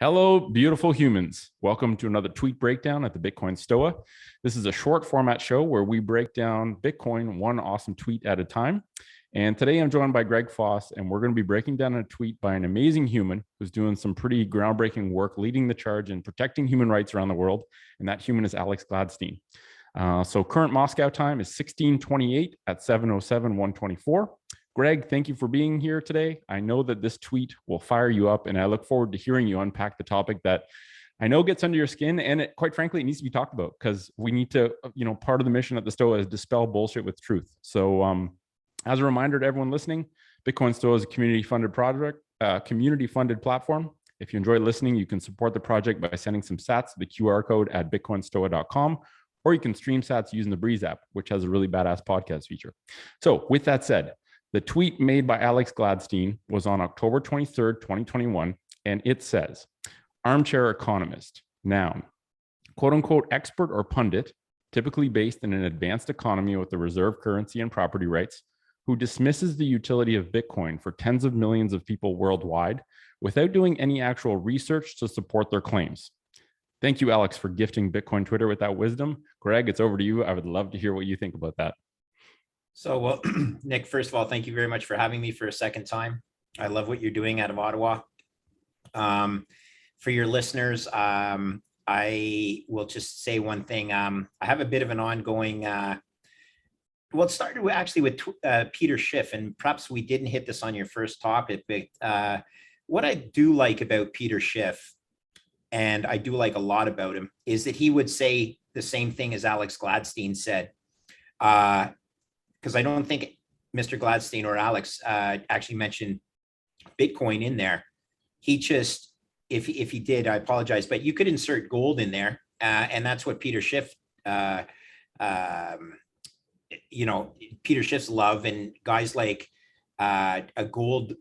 Hello, beautiful humans. Welcome to another tweet breakdown at the Bitcoin Stoa. This is a short format show where we break down Bitcoin one awesome tweet at a time. And today I'm joined by Greg Foss, and we're going to be breaking down a tweet by an amazing human who's doing some pretty groundbreaking work, leading the charge in protecting human rights around the world. And that human is Alex Gladstein. So current Moscow time is 1628 at 7:07, 124. Greg, thank you for being here today. I know that this tweet will fire you up, and I look forward to hearing you unpack the topic that I know gets under your skin, and quite frankly, it needs to be talked about because we need to, part of the mission at the Stoa is dispel bullshit with truth. So as a reminder to everyone listening, Bitcoin Stoa is a community-funded project, community-funded platform. If you enjoy listening, you can support the project by sending some sats to the QR code at bitcoinstoa.com, or you can stream sats using the Breeze app, which has a really badass podcast feature. So with that said, the tweet made by Alex Gladstein was on October 23rd, 2021, and it says, Armchair economist, noun, quote unquote expert or pundit, typically based in an advanced economy with a reserve currency and property rights, who dismisses the utility of Bitcoin for tens of millions of people worldwide without doing any actual research to support their claims. Thank you, Alex, for gifting Bitcoin Twitter with that wisdom. Greg, it's over to you. I would love to hear what you think about that. So, well, Nick, first of all, thank you very much for having me for a second time. I love what you're doing out of Ottawa. For your listeners, I will just say one thing. I have a bit of an ongoing, it started actually with Peter Schiff, and perhaps we didn't hit this on your first topic, but what I do like about Peter Schiff, and I do like a lot about him, is that he would say the same thing as Alex Gladstein said. Because I don't think Mr. Gladstein or Alex actually mentioned Bitcoin in there. He just, if he did, I apologize, but you could insert gold in there. And that's what Peter Schiff, Peter Schiff's love, and guys like a gold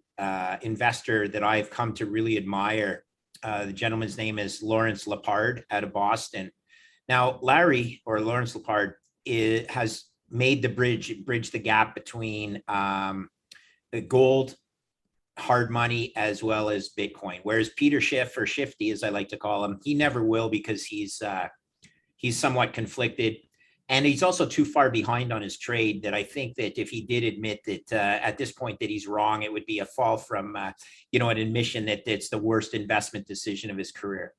investor that I've come to really admire. The gentleman's name is Lawrence Lepard out of Boston. Now, Lawrence Lepard has made the bridge the gap between the gold, hard money, as well as Bitcoin. Whereas Peter Schiff, or Shifty, as I like to call him, he never will, because he's somewhat conflicted. And he's also too far behind on his trade that I think that if he did admit that at this point that he's wrong, it would be a fall from, an admission that it's the worst investment decision of his career.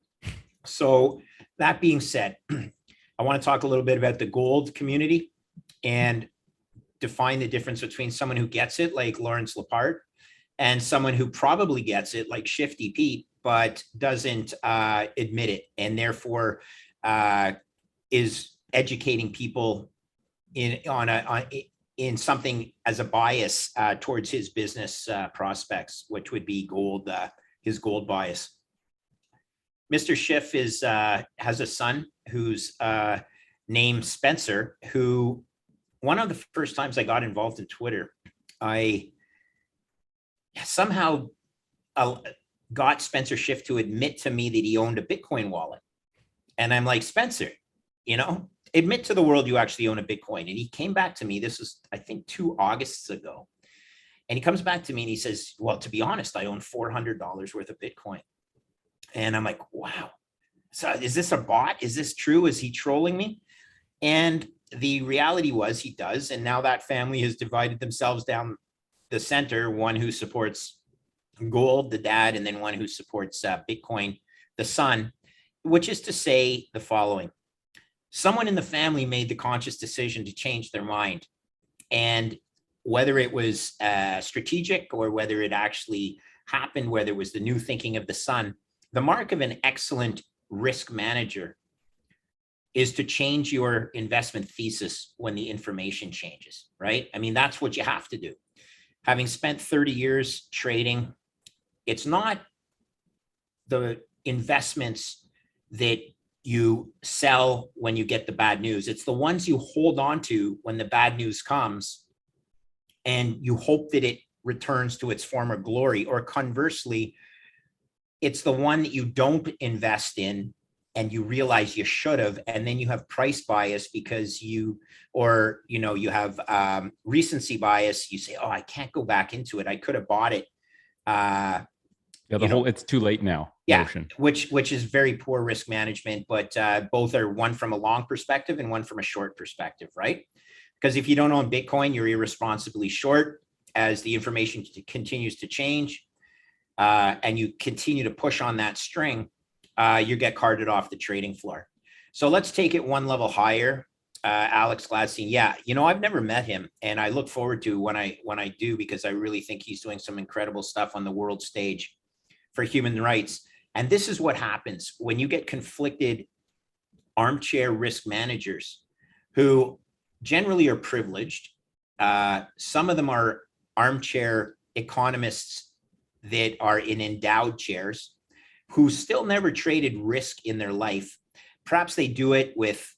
So that being said, I want to talk a little bit about the gold community and define the difference between someone who gets it, like Lawrence Lepard, and someone who probably gets it, like Shifty Pete, but doesn't admit it, and therefore is educating people in something as a bias towards his business prospects, which would be gold, his gold bias. Mr. Schiff has a son who's named Spencer, who, one of the first times I got involved in Twitter, I somehow got Spencer Schiff to admit to me that he owned a Bitcoin wallet. And I'm like, Spencer, admit to the world you actually own a Bitcoin. And he came back to me, this was, I think, 2 Augusts ago. And he comes back to me and he says, well, to be honest, I own $400 worth of Bitcoin. And I'm like, wow. So is this a bot? Is this true? Is he trolling me? And the reality was he does. And now that family has divided themselves down the center, one who supports gold, the dad, and then one who supports Bitcoin, the son, which is to say the following. Someone in the family made the conscious decision to change their mind. And whether it was strategic or whether it actually happened, whether it was the new thinking of the son, the mark of an excellent risk manager is to change your investment thesis when the information changes, right? I mean, that's what you have to do. Having spent 30 years trading, it's not the investments that you sell when you get the bad news. It's the ones you hold on to when the bad news comes and you hope that it returns to its former glory. Or conversely, it's the one that you don't invest in and you realize you should have, and then you have price bias because you have recency bias. You say, oh, I can't go back into it. I could have bought it Yeah, it's too late now. Yeah, notion. which is very poor risk management, but both are one from a long perspective and one from a short perspective, right? Because if you don't own Bitcoin, you're irresponsibly short as the information continues to change, and you continue to push on that string, you get carted off the trading floor. So let's take it one level higher. Alex Gladstein, yeah, I've never met him, and I look forward to when I do, because I really think he's doing some incredible stuff on the world stage for human rights. And this is what happens when you get conflicted armchair risk managers who generally are privileged. Some of them are armchair economists that are in endowed chairs who still never traded risk in their life. Perhaps they do it with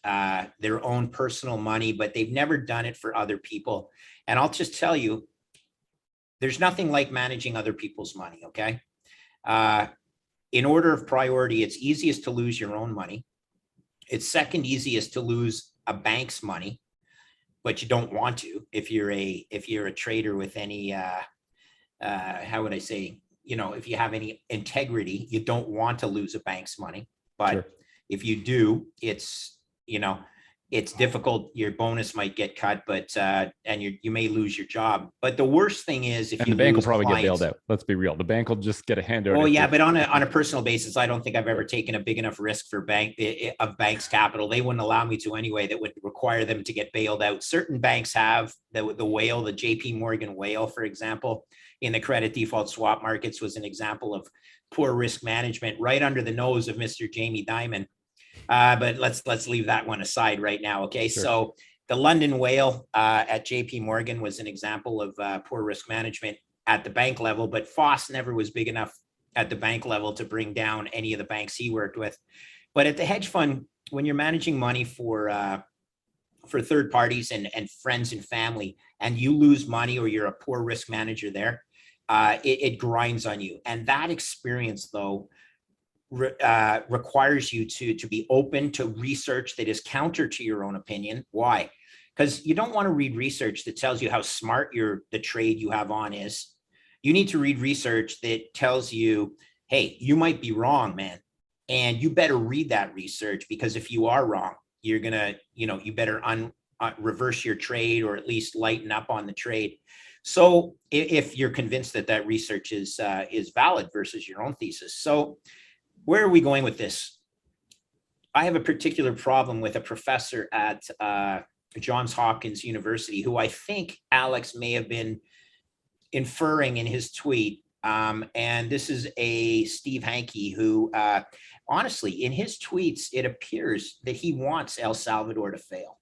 their own personal money, but they've never done it for other people. And I'll just tell you, there's nothing like managing other people's money, okay? In order of priority, it's easiest to lose your own money. It's second easiest to lose a bank's money, but you don't want to if you're a trader with any how would I say, if you have any integrity, you don't want to lose a bank's money. But sure, if you do, it's difficult. Your bonus might get cut, but and you may lose your job. But the worst thing is if the bank will probably get bailed out. Let's be real. The bank will just get a handout. Oh yeah, but on a personal basis, I don't think I've ever taken a big enough risk for bank's capital. They wouldn't allow me to anyway. That would require them to get bailed out. Certain banks have the whale, the JP Morgan whale, for example, in the credit default swap markets was an example of poor risk management right under the nose of Mr. Jamie Dimon. But let's leave that one aside right now. Okay, sure. So the London whale at JP Morgan was an example of poor risk management at the bank level, but Foss never was big enough at the bank level to bring down any of the banks he worked with. But at the hedge fund, when you're managing money for third parties and friends and family, and you lose money or you're a poor risk manager there, it grinds on you. And that experience, though, requires you to be open to research that is counter to your own opinion. Why? Because you don't want to read research that tells you how smart the trade you have on is. You need to read research that tells you, hey, you might be wrong, man. And you better read that research, because if you are wrong, you're going to, you better reverse your trade, or at least lighten up on the trade. So if you're convinced that research is valid versus your own thesis. So where are we going with this? I have a particular problem with a professor at Johns Hopkins University, who I think Alex may have been inferring in his tweet. And this is a Steve Hanke, who honestly, in his tweets, it appears that he wants El Salvador to fail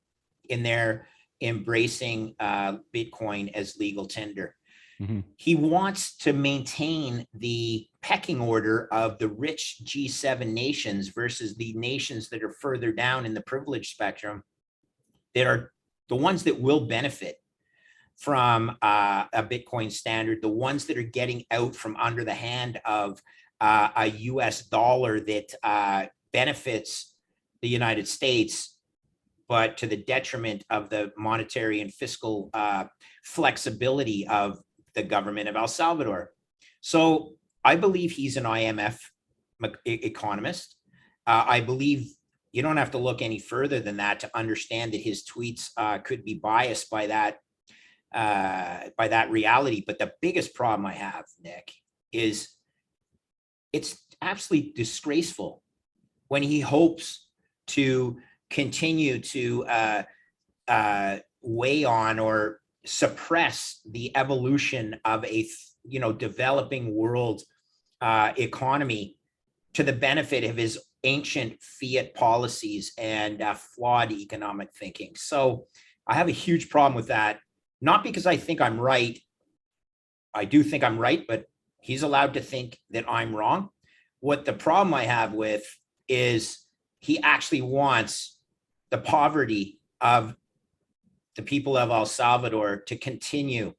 in their embracing Bitcoin as legal tender. Mm-hmm. He wants to maintain the pecking order of the rich G7 nations versus the nations that are further down in the privilege spectrum, that are the ones that will benefit from a Bitcoin standard, the ones that are getting out from under the hand of a US dollar that benefits the United States, but to the detriment of the monetary and fiscal flexibility of the government of El Salvador. So I believe he's an IMF economist. I believe you don't have to look any further than that to understand that his tweets could be biased by that reality. But the biggest problem I have, Nick, is it's absolutely disgraceful when he hopes to continue to weigh on or suppress the evolution of a developing world economy to the benefit of his ancient fiat policies and flawed economic thinking. So I have a huge problem with that, not because I think I'm right. I do think I'm right, but he's allowed to think that I'm wrong. What the problem I have with is he actually wants the poverty of the people of El Salvador to continue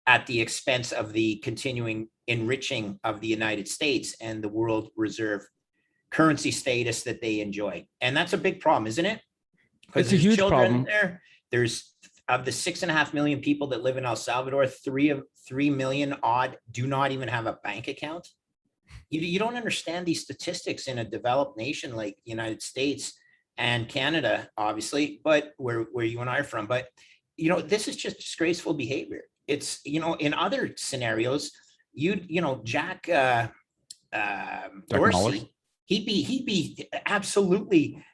at the expense of the continuing enriching of the United States and the world reserve currency status that they enjoy. And that's a big problem, isn't it? Because it's a huge problem. There's of the 6.5 million people that live in El Salvador, 3 3 million odd do not even have a bank account. You don't understand these statistics in a developed nation like the United States and Canada, obviously, but where you and I are from. But, this is just disgraceful behavior. It's, in other scenarios, Jack Dorsey, he'd be absolutely,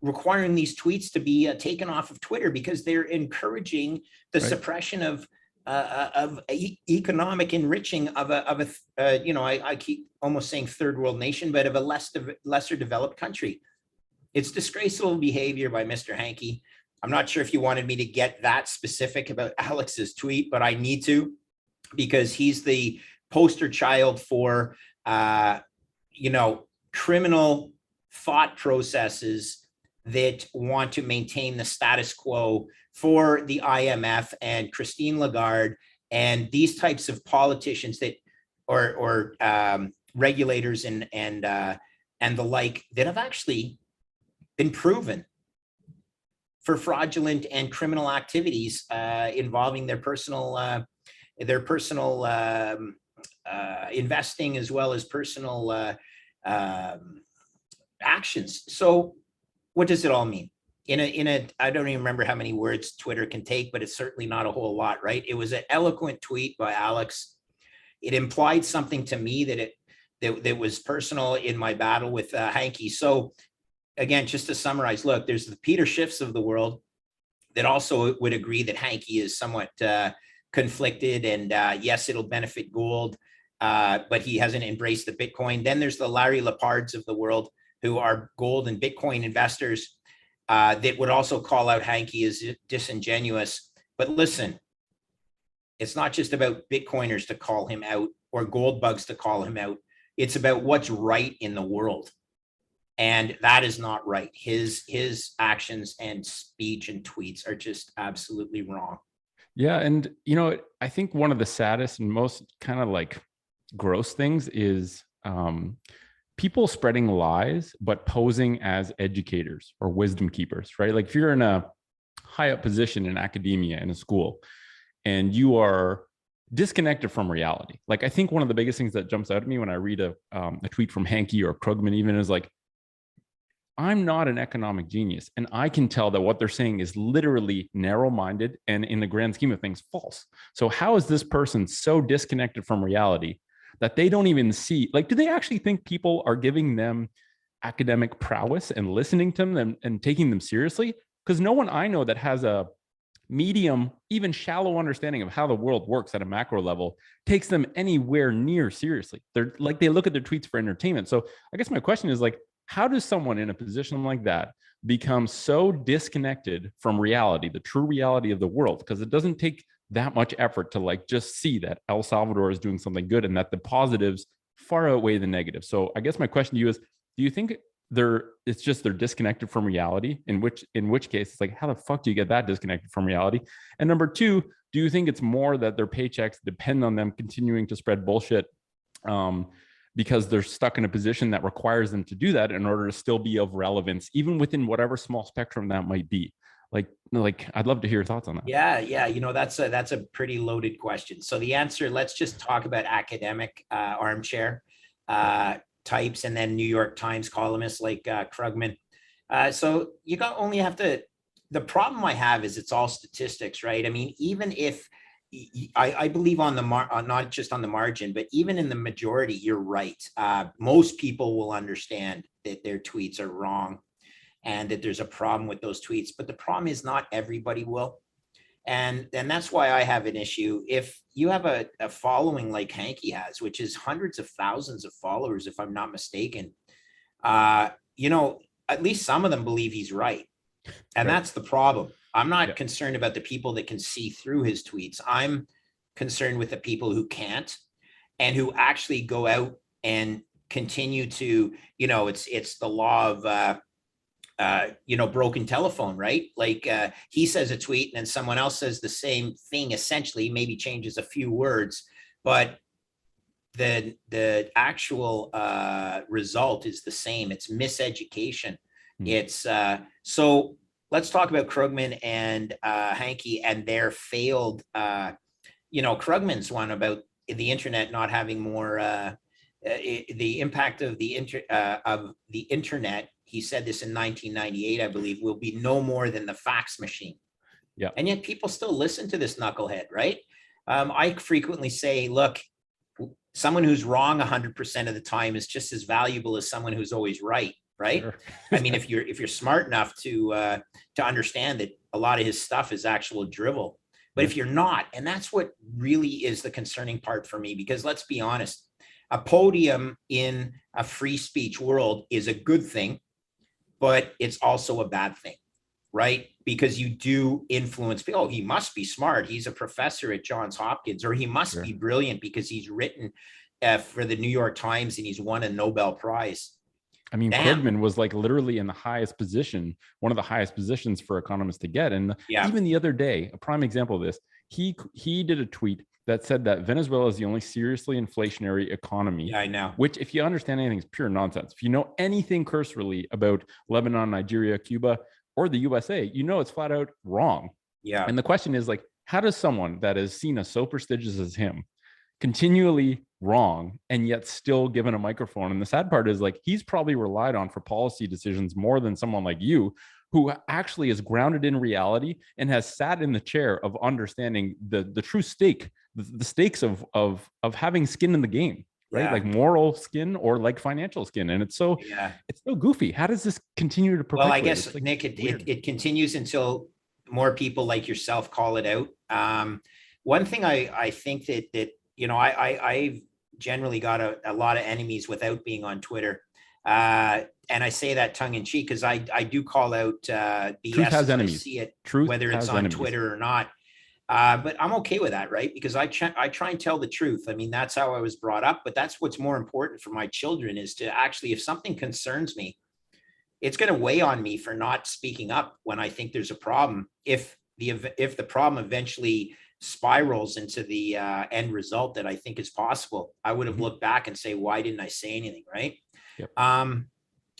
requiring these tweets to be taken off of Twitter because they're encouraging the suppression of economic enriching of a I keep almost saying third world nation, but of a lesser developed country. It's disgraceful behavior by Mr. Hanke. I'm not sure if you wanted me to get that specific about Alex's tweet, but I need to, because he's the poster child for criminal thought processes that want to maintain the status quo for the IMF and Christine Lagarde and these types of politicians that, or regulators and the like, that have actually been proven for fraudulent and criminal activities involving their personal investing as well as personal actions. So what does it all mean? In a, I don't even remember how many words Twitter can take, but it's certainly not a whole lot, right? It was an eloquent tweet by Alex. It implied something to me that was personal in my battle with Hanke. So again, just to summarize, look, there's the Peter Schiffs of the world that also would agree that Hanke is somewhat conflicted, and yes, it'll benefit gold, but he hasn't embraced the Bitcoin. Then there's the Larry Lepards of the world, who are gold and Bitcoin investors, that would also call out Hanke as disingenuous. But listen, it's not just about Bitcoiners to call him out or gold bugs to call him out. It's about what's right in the world. And that is not right. His actions and speech and tweets are just absolutely wrong. Yeah. And, I think one of the saddest and most kind of like gross things is people spreading lies, but posing as educators or wisdom keepers, right? Like if you're in a high up position in academia in a school and you are disconnected from reality. Like I think one of the biggest things that jumps out at me when I read a tweet from Hanke or Krugman even is like, I'm not an economic genius, and I can tell that what they're saying is literally narrow-minded and in the grand scheme of things, false. So how is this person so disconnected from reality that they don't even see, like, do they actually think people are giving them academic prowess and listening to them and taking them seriously? Because no one I know that has a medium, even shallow understanding of how the world works at a macro level takes them anywhere near seriously. They're like, they look at their tweets for entertainment. So I guess my question is like, how does someone in a position like that become so disconnected from reality, the true reality of the world? Because it doesn't take that much effort to like just see that El Salvador is doing something good and that the positives far outweigh the negatives. So I guess my question to you is, do you think they're disconnected from reality? In which case it's like, how the fuck do you get that disconnected from reality? And number two, do you think it's more that their paychecks depend on them continuing to spread bullshit because they're stuck in a position that requires them to do that in order to still be of relevance, even within whatever small spectrum that might be? Like I'd love to hear your thoughts on that. Yeah. That's a pretty loaded question. So the answer, let's just talk about academic armchair types and then New York Times columnists like Krugman. So you only have to, the problem I have is it's all statistics, right? I mean, even if I believe on the not just on the margin, but even in the majority, you're right. Most people will understand that their tweets are wrong and that there's a problem with those tweets. But the problem is not everybody will. And that's why I have an issue. If you have a following like Hanke has, which is hundreds of thousands of followers, if I'm not mistaken, at least some of them believe he's right. And that's the problem. I'm not concerned about the people that can see through his tweets. I'm concerned with the people who can't and who actually go out and continue to, it's the law of, broken telephone, right? Like he says a tweet and then someone else says the same thing, essentially, maybe changes a few words, but the actual result is the same. It's miseducation. It's so let's talk about Krugman and Hanke and their failed, Krugman's one about the internet not having more, the impact of the internet. He said this in 1998, I believe, will be no more than the fax machine. Yeah. And yet people still listen to this knucklehead, right? I frequently say, look, someone who's wrong 100% of the time is just as valuable as someone who's always right. Right. Sure. I mean, if you're smart enough to understand that a lot of his stuff is actual drivel, but if you're not, and that's what really is the concerning part for me, because let's be honest, a podium in a free speech world is a good thing, but it's also a bad thing, right? Because you do influence people. Oh, he must be smart. He's a professor at Johns Hopkins, or he must be brilliant because he's written for the New York Times and he's won a Nobel Prize. I mean, Krugman was like literally in the highest position, one of the highest positions for economists to get. And even the other day, a prime example of this, he did a tweet that said that Venezuela is the only seriously inflationary economy. Yeah, I know. Which, if you understand anything, is pure nonsense. If you know anything cursorily about Lebanon, Nigeria, Cuba, or the USA, you know it's flat out wrong. Yeah. And the question is, like, how does someone that is seen as so prestigious as him continually wrong and yet still given a microphone? And the sad part is, like, he's probably relied on for policy decisions more than someone like you, who actually is grounded in reality and has sat in the chair of understanding the true stake, the stakes of having skin in the game, right? Like moral skin or like financial skin. And it's so goofy. How does this continue to perpetuate? Well, I guess, like, Nick, it continues until more people like yourself call it out. One thing I think that I've generally got a lot of enemies without being on Twitter. And I say that tongue in cheek because I do call out BS as I see it, whether it's on Twitter or not. But I'm okay with that, right? Because I try and tell the truth. I mean, that's how I was brought up, but that's what's more important for my children, is to actually, if something concerns me, it's going to weigh on me for not speaking up when I think there's a problem. If the problem eventually spirals into the end result that I think is possible, I would have looked back and say, why didn't I say anything, right? Yep.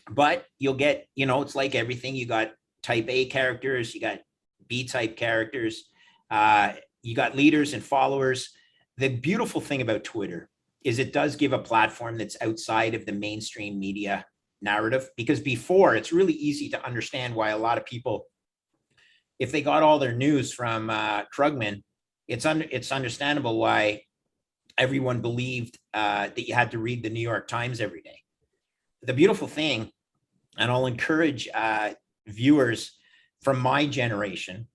But you'll get, it's like everything. You got type A characters, you got B type characters, you got leaders and followers. The beautiful thing about Twitter is it does give a platform that's outside of the mainstream media narrative, because before, it's really easy to understand why a lot of people, if they got all their news from Krugman, it's understandable why everyone believed that you had to read the New York Times every day. The beautiful thing, and I'll encourage viewers from my generation,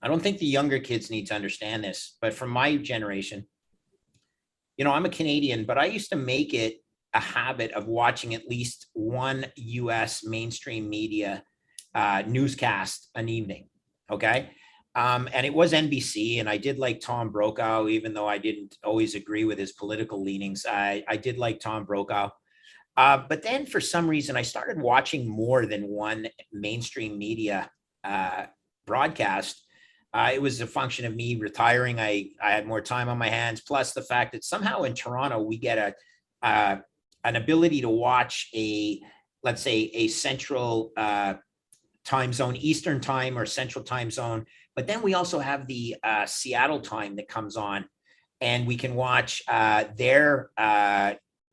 I don't think the younger kids need to understand this, but from my generation, I'm a Canadian, but I used to make it a habit of watching at least one US mainstream media newscast an evening. Okay. And it was NBC, and I did like Tom Brokaw, even though I didn't always agree with his political leanings. I did like Tom Brokaw. But then for some reason, I started watching more than one mainstream media broadcast. It was a function of me retiring. I had more time on my hands, plus the fact that somehow in Toronto, we get an ability to watch let's say a central time zone, Eastern time or central time zone. But then we also have the Seattle time that comes on, and we can watch their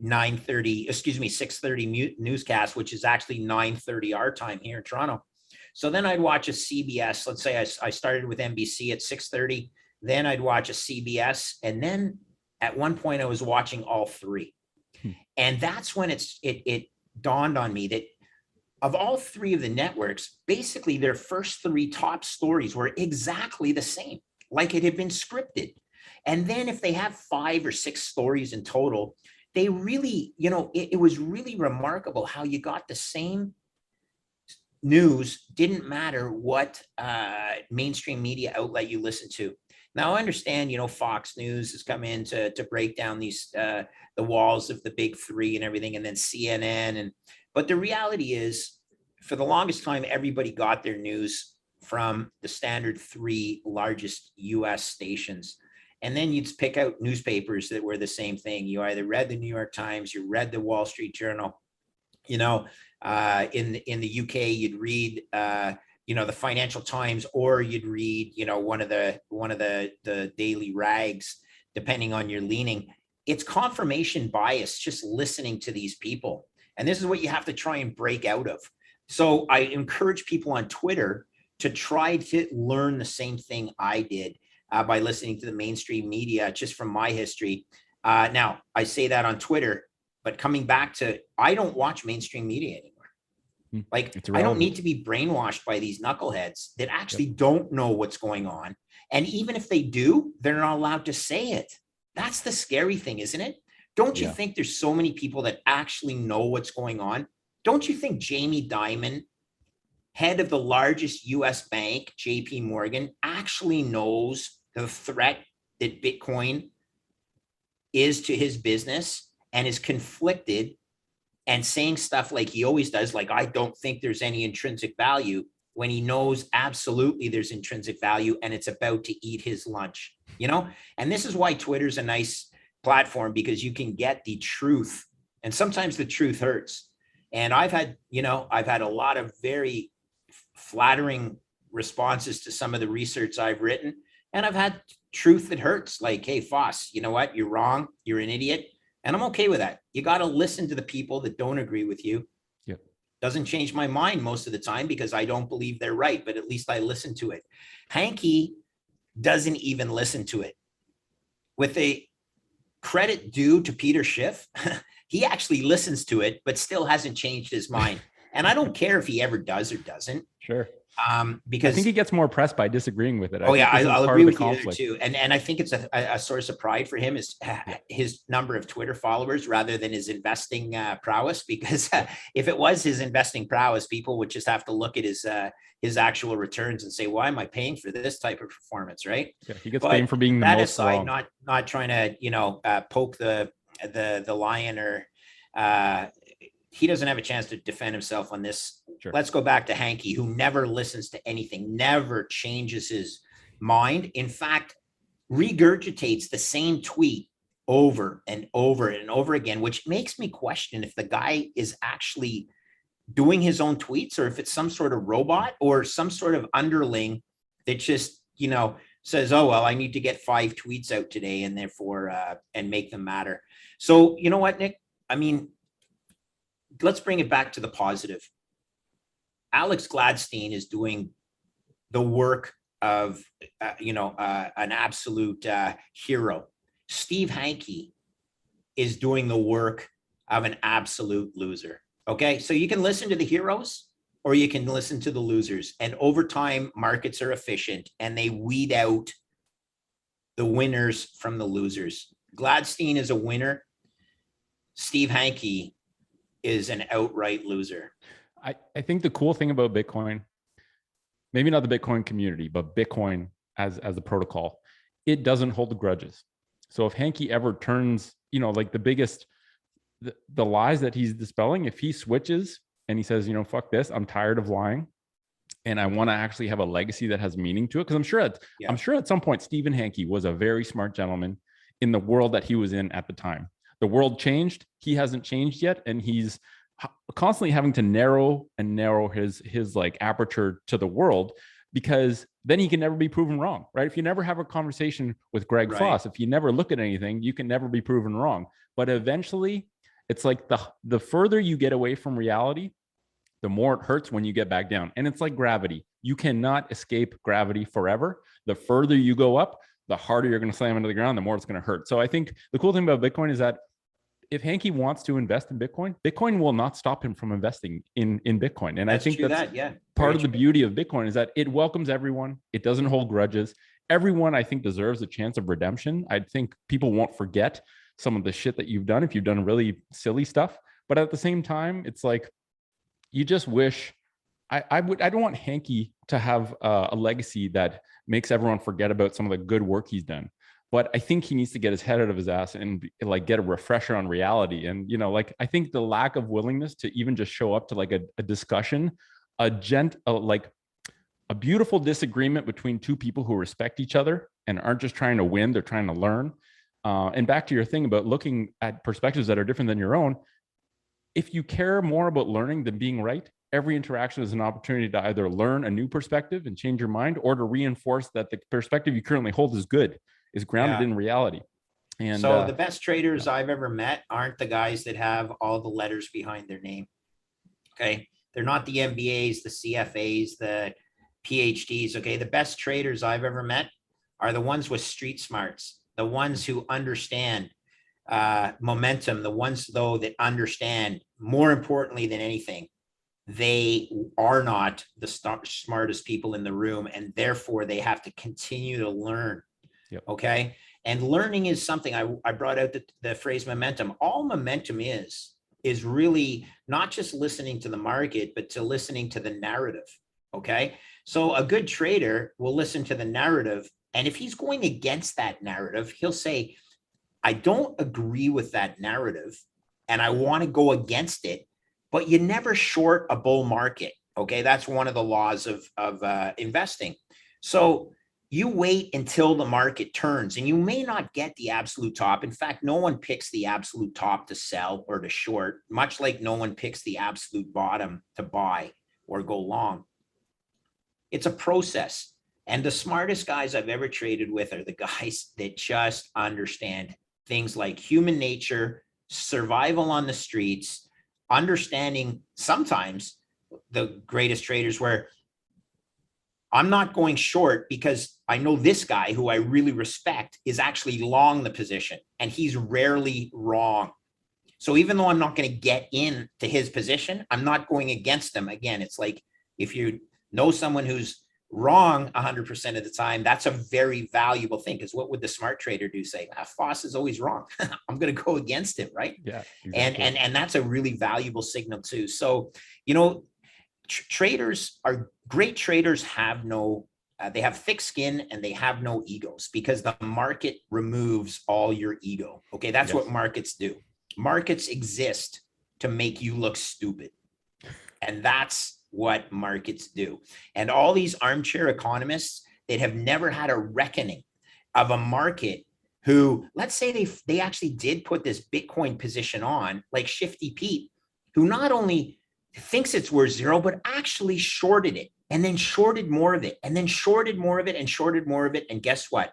6:30 newscast, which is actually 9:30 our time here in Toronto. So then I'd watch a CBS. Let's say I started with NBC at 6:30. Then I'd watch a CBS. And then at one point I was watching all three. And that's when it dawned on me that of all three of the networks, basically their first three top stories were exactly the same, like it had been scripted. And then if they have 5 or 6 stories in total, they really, it was really remarkable how you got the same news, didn't matter what mainstream media outlet you listen to. Now I understand, Fox News has come in to break down these the walls of the big three and everything, and then CNN. But the reality is, for the longest time, everybody got their news from the standard 3 largest US stations. And then you'd pick out newspapers that were the same thing. You either read the New York Times, you read the Wall Street Journal. In the UK, you'd read the Financial Times, or you'd read, one of the daily rags, depending on your leaning. It's confirmation bias just listening to these people. And this is what you have to try and break out of. So I encourage people on Twitter to try to learn the same thing I did by listening to the mainstream media, just from my history. Now, I say that on Twitter, but coming back to, I don't watch mainstream media anymore. Like, I don't need to be brainwashed by these knuckleheads that actually don't know what's going on. And even if they do, they're not allowed to say it. That's the scary thing, isn't it? Don't you think there's so many people that actually know what's going on? Don't you think Jamie Dimon, head of the largest US bank, JP Morgan, actually knows the threat that Bitcoin is to his business and is conflicted and saying stuff like he always does, like, I don't think there's any intrinsic value, when he knows absolutely there's intrinsic value and it's about to eat his lunch, And this is why Twitter's a nice platform, because you can get the truth, and sometimes the truth hurts. And I've had a lot of very flattering responses to some of the research I've written, and I've had truth that hurts, like, hey, Foss, you know what, you're wrong, you're an idiot. And I'm okay with that. You got to listen to the people that don't agree with you. Yep. Doesn't change my mind most of the time, because I don't believe they're right, but at least I listen to it. Hanke doesn't even listen to it. With a credit due to Peter Schiff, he actually listens to it, but still hasn't changed his mind. And I don't care if he ever does or doesn't. Sure. Because I think he gets more press by disagreeing with it. I'll agree with you there too. And I think it's a source of pride for him is his number of Twitter followers rather than his investing prowess. Because if it was his investing prowess, people would just have to look at his actual returns and say, why am I paying for this type of performance, right? Yeah, he gets paid for being the most aside, wrong. Not trying to poke the lion, or he doesn't have a chance to defend himself on this. Sure. Let's go back to Hanke, who never listens to anything, never changes his mind. In fact, regurgitates the same tweet over and over and over again, which makes me question if the guy is actually doing his own tweets, or if it's some sort of robot or some sort of underling that just, says, oh, well, I need to get 5 tweets out today and therefore, and make them matter. So, you know what, Nick? I mean, let's bring it back to the positive. Alex Gladstein is doing the work of, an absolute hero. Steve Hanke is doing the work of an absolute loser. Okay, so you can listen to the heroes or you can listen to the losers. And over time, markets are efficient and they weed out the winners from the losers. Gladstein is a winner. Steve Hanke is an outright loser. I think the cool thing about Bitcoin, maybe not the Bitcoin community, but Bitcoin as a protocol, it doesn't hold grudges. So if Hanke ever turns, like the lies that he's dispelling, if he switches and he says, fuck this, I'm tired of lying, and I want to actually have a legacy that has meaning to it. Because I'm sure at some point Stephen Hanke was a very smart gentleman in the world that he was in at the time. The world changed. He hasn't changed yet, and he's constantly having to narrow his like aperture to the world, because then he can never be proven wrong, right? If you never have a conversation with Greg Foss, if you never look at anything, you can never be proven wrong. But eventually, it's like the further you get away from reality, the more it hurts when you get back down. And it's like gravity. You cannot escape gravity forever. The further you go up, the harder you're going to slam into the ground, the more it's going to hurt. So I think the cool thing about Bitcoin is that if Hanke wants to invest in Bitcoin, Bitcoin will not stop him from investing in Bitcoin. And I think that's part of the beauty of Bitcoin, is that it welcomes everyone. It doesn't hold grudges. Everyone, I think, deserves a chance of redemption. I think people won't forget some of the shit that you've done if you've done really silly stuff. But at the same time, it's like, you just wish, I don't want Hanke to have a legacy that makes everyone forget about some of the good work he's done. But I think he needs to get his head out of his ass and like get a refresher on reality. And, I think the lack of willingness to even just show up to like a discussion, like a beautiful disagreement between two people who respect each other and aren't just trying to win, they're trying to learn. And back to your thing about looking at perspectives that are different than your own, if you care more about learning than being right, every interaction is an opportunity to either learn a new perspective and change your mind, or to reinforce that the perspective you currently hold is good, is grounded in reality. And so the best traders I've ever met aren't the guys that have all the letters behind their name. Okay. They're not the MBAs, the CFAs, the PhDs. Okay. The best traders I've ever met are the ones with street smarts, the ones who understand momentum, the ones though that understand, more importantly than anything, they are not the smartest people in the room, and therefore they have to continue to learn. Yep. Okay. And learning is something I brought out the phrase momentum. All momentum is really not just listening to the market, but to listening to the narrative. Okay. So a good trader will listen to the narrative. And if he's going against that narrative, he'll say, I don't agree with that narrative and I want to go against it, but you never short a bull market. Okay. That's one of the laws of investing. So you wait until the market turns, and you may not get the absolute top. In fact, no one picks the absolute top to sell or to short, much like no one picks the absolute bottom to buy or go long. It's a process. And the smartest guys I've ever traded with are the guys that just understand things like human nature, survival on the streets, understanding sometimes the greatest traders where I'm not going short because I know this guy who I really respect is actually long the position, and he's rarely wrong. So even though I'm not going to get into his position, I'm not going against him. Again, it's like if you know someone who's wrong 100% of the time, that's a very valuable thing, because what would the smart trader do? Say, Foss is always wrong. I'm going to go against him, right? Yeah, exactly. And that's a really valuable signal too. So, you know, traders are great traders have no they have thick skin and they have no egos, because the market removes all your ego. Okay. That's what markets do. Markets exist to make you look stupid. And that's what markets do. And all these armchair economists that have never had a reckoning of a market who, let's say they actually did put this Bitcoin position on, like Shifty Pete, who not only thinks it's worth zero, but actually shorted it, and then shorted more of it, and then shorted more of it, and shorted more of it. And guess what?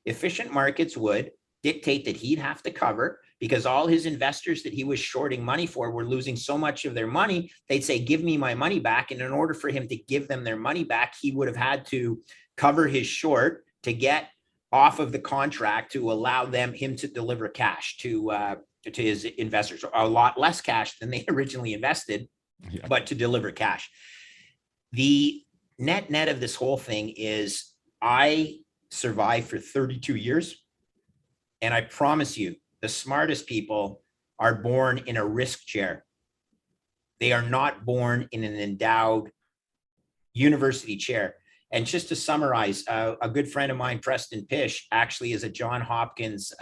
Efficient markets would dictate that he'd have to cover, because all his investors that he was shorting money for were losing so much of their money. They'd say, give me my money back. And in order for him to give them their money back, he would have had to cover his short to get off of the contract to allow him to deliver cash to his investors, a lot less cash than they originally invested. Yeah. But to deliver cash. The net of this whole thing is I survived for 32 years. And I promise you, the smartest people are born in a risk chair. They are not born in an endowed university chair. And just to summarize, a good friend of mine, Preston Pish, actually is a Johns Hopkins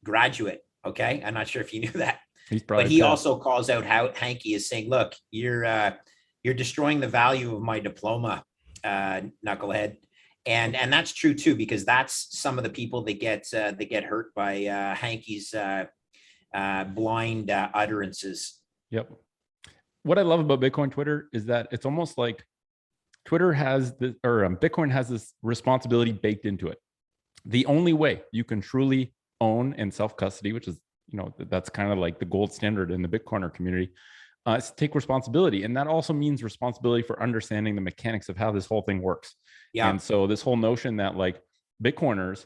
graduate. Okay. I'm not sure if you knew that. But he also calls out how Hanke is saying, look, you're destroying the value of my diploma, knucklehead. And that's true too, because that's some of the people that get hurt by Hanke's blind utterances. Yep. What I love about Bitcoin Twitter is that it's almost like Twitter has Bitcoin has this responsibility baked into it. The only way you can truly own and self-custody, which is, that's kind of like the gold standard in the Bitcoiner community, is to take responsibility. And that also means responsibility for understanding the mechanics of how this whole thing works. Yeah. And so this whole notion that like Bitcoiners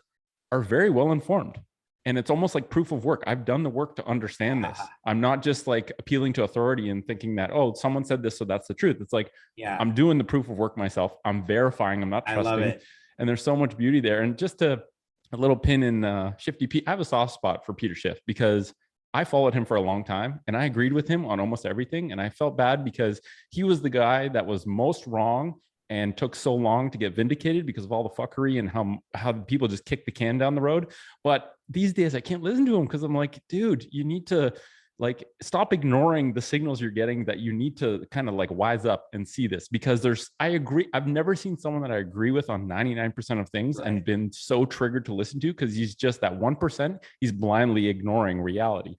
are very well informed, and it's almost like proof of work. I've done the work to understand this. I'm not just like appealing to authority and thinking that, oh, someone said this, so that's the truth. It's like, I'm doing the proof of work myself. I'm verifying. I'm not trusting. I love it. And there's so much beauty there. And just a little pin in Shifty Pete, I have a soft spot for Peter Schiff because I followed him for a long time and I agreed with him on almost everything. And I felt bad because he was the guy that was most wrong and took so long to get vindicated because of all the fuckery and how people just kick the can down the road. But these days I can't listen to him because I'm like, dude, you need to like stop ignoring the signals you're getting, that you need to kind of like wise up and see this, because I agree. I've never seen someone that I agree with on 99% of things and been so triggered to listen to, because he's just that 1%. He's blindly ignoring reality.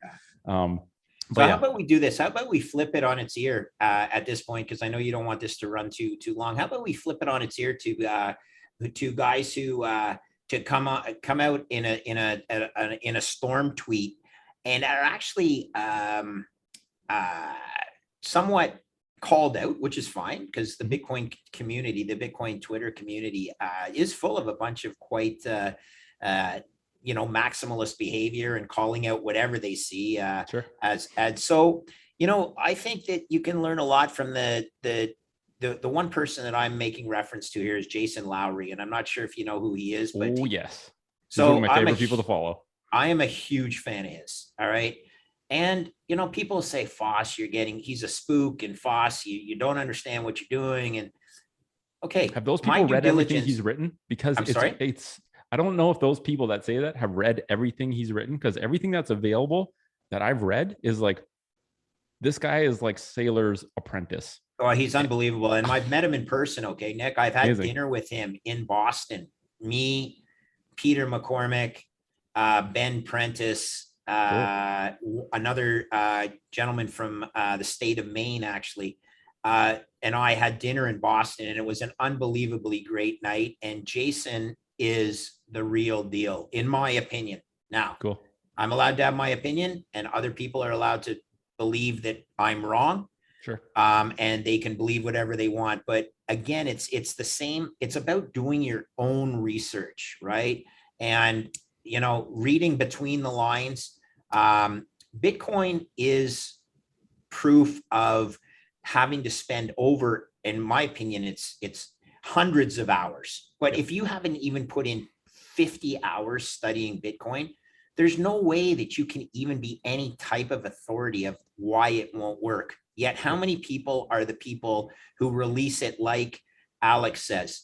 So how about we do this? How about we flip it on its ear at this point? Because I know you don't want this to run too long. How about we flip it on its ear to guys who to come out in a storm tweet and are actually somewhat called out, which is fine because the Bitcoin community, the Bitcoin Twitter community, is full of a bunch of quite maximalist behavior and calling out whatever they see Sure. as so, I think that you can learn a lot from the one person that I'm making reference to here is Jason Lowry, and I'm not sure if you know who he is, but yes, so he's one of my favorite people to follow. I am a huge fan of his. All right. And, people say, Foss, he's a spook, and Foss, you don't understand what you're doing. And okay. Have those people read everything he's written? Because I don't know if those people that say that have read everything he's written, because everything that's available that I've read is like, this guy is like Sailor's apprentice. Oh, he's unbelievable. And I've met him in person. Okay, Nick, I've had dinner with him in Boston. Me, Peter McCormick, Ben Prentice, another gentleman from the state of Maine, actually. And I had dinner in Boston, and it was an unbelievably great night. And Jason is the real deal, in my opinion. Now, I'm allowed to have my opinion, and other people are allowed to believe that I'm wrong. Sure. And they can believe whatever they want. But again, it's the same. It's about doing your own research, right? And, reading between the lines. Bitcoin is proof of having to spend over, in my opinion, it's hundreds of hours. But if you haven't even put in 50 hours studying Bitcoin, there's no way that you can even be any type of authority of why it won't work. Yet how many people are the people who release it like Alex says?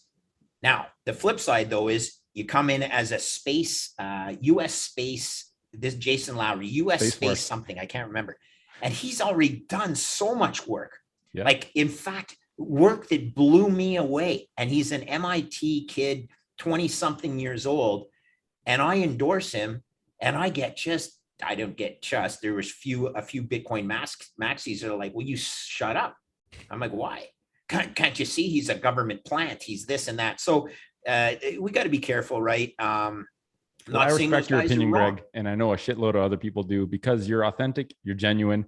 Now, the flip side, though, is you come in as a space, US space, this Jason Lowry, US space something, I can't remember. And he's already done so much work. Yeah. Like, in fact, work that blew me away. And he's an MIT kid, 20-something years old. And I endorse him, and I don't get just, there was a few Bitcoin maxis that are like, will you shut up? I'm like, why? Can't you see he's a government plant? He's this and that. So we got to be careful, right? I respect your opinion, Greg, and I know a shitload of other people do, because you're authentic, you're genuine.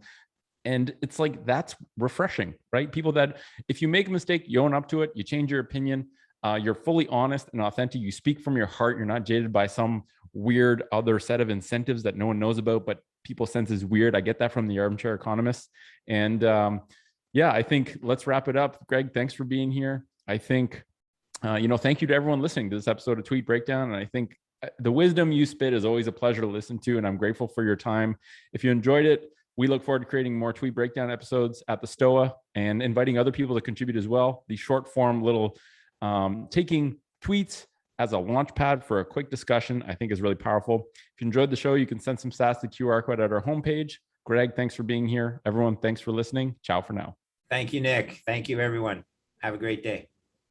And it's like, that's refreshing, right? People that, if you make a mistake, you own up to it, you change your opinion, you're fully honest and authentic, you speak from your heart, you're not jaded by some weird other set of incentives that no one knows about, but people sense is weird. I get that from the Armchair Economist. And I think let's wrap it up. Greg, thanks for being here. I think, thank you to everyone listening to this episode of Tweet Breakdown. And I think the wisdom you spit is always a pleasure to listen to, and I'm grateful for your time. If you enjoyed it, we look forward to creating more Tweet Breakdown episodes at the Stoa and inviting other people to contribute as well. The short form little taking tweets as a launch pad for a quick discussion, I think is really powerful. If you enjoyed the show, you can send some sats to QR code at our homepage. Greg, thanks for being here. Everyone, thanks for listening. Ciao for now. Thank you, Nick. Thank you, everyone. Have a great day.